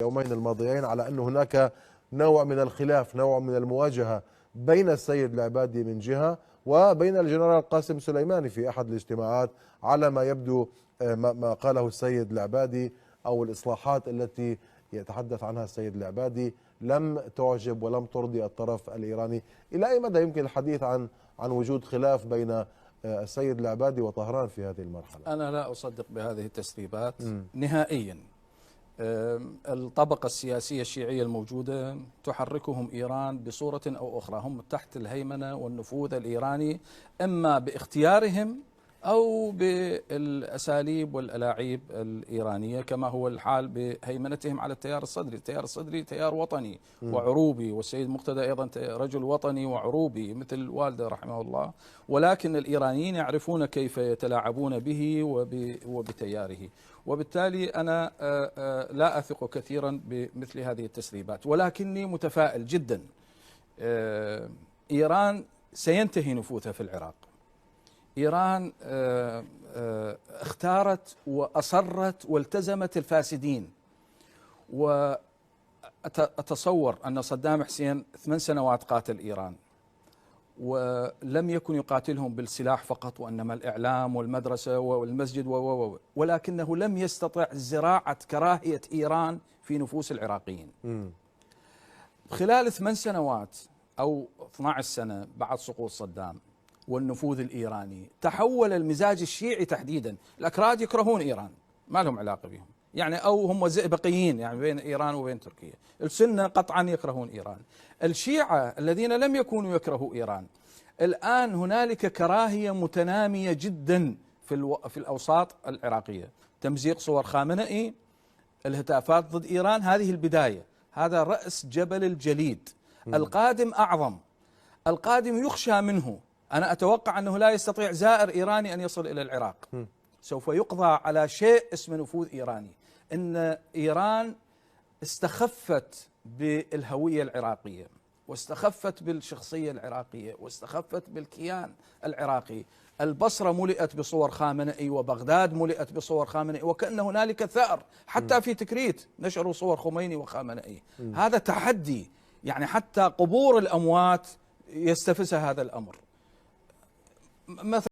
اليومين الماضيين على أن هناك نوع من الخلاف، نوع من المواجهة بين السيد العبادي من جهة وبين الجنرال قاسم سليماني في أحد الاجتماعات، على ما يبدو ما قاله السيد العبادي أو الإصلاحات التي يتحدث عنها السيد العبادي لم تعجب ولم ترضي الطرف الإيراني. إلى أي مدى يمكن الحديث عن وجود خلاف بين السيد العبادي وطهران في هذه المرحلة؟ أنا لا أصدق بهذه التسريبات نهائيا. الطبقة السياسية الشيعية الموجودة تحركهم إيران بصورة أو أخرى، هم تحت الهيمنة والنفوذ الإيراني، إما باختيارهم أو بالأساليب والألاعيب الإيرانية، كما هو الحال بهيمنتهم على التيار الصدري. التيار الصدري تيار وطني وعروبي، والسيد مقتدى أيضا رجل وطني وعروبي مثل والده رحمه الله، ولكن الإيرانيين يعرفون كيف يتلاعبون به وبتياره. وبالتالي أنا لا أثق كثيرا بمثل هذه التسريبات، ولكني متفائل جدا. إيران سينتهي نفوذها في العراق. إيران اختارت وأصرت والتزمت الفاسدين، وأتصور أن صدام حسين 8 سنوات قاتل إيران، ولم يكن يقاتلهم بالسلاح فقط، وإنما الإعلام والمدرسة والمسجد ولكنه لم يستطع زراعة كراهية إيران في نفوس العراقيين. خلال 8 سنوات أو 12 سنة بعد سقوط صدام والنفوذ الإيراني، تحول المزاج الشيعي تحديدا. الأكراد يكرهون إيران، ما لهم علاقة بهم، يعني أو هم زئبقيين يعني بين إيران وبين تركيا. السنة قطعا يكرهون إيران. الشيعة الذين لم يكونوا يكرهوا إيران، الآن هنالك كراهية متنامية جدا في الأوساط العراقية. تمزيق صور خامنئي، الهتافات ضد إيران، هذه البداية، هذا رأس جبل الجليد. القادم أعظم، القادم يخشى منه. أنا أتوقع أنه لا يستطيع زائر إيراني أن يصل إلى العراق. سوف يقضى على شيء اسمه نفوذ إيراني. إن إيران استخفت بالهوية العراقية، واستخفت بالشخصية العراقية، واستخفت بالكيان العراقي. البصرة ملئت بصور خامنئي، وبغداد ملئت بصور خامنئي، وكأن هنالك ثأر. حتى في تكريت نشروا صور خميني وخامنئي. هذا تحدي، يعني حتى قبور الأموات يستفزها هذا الأمر. مثلا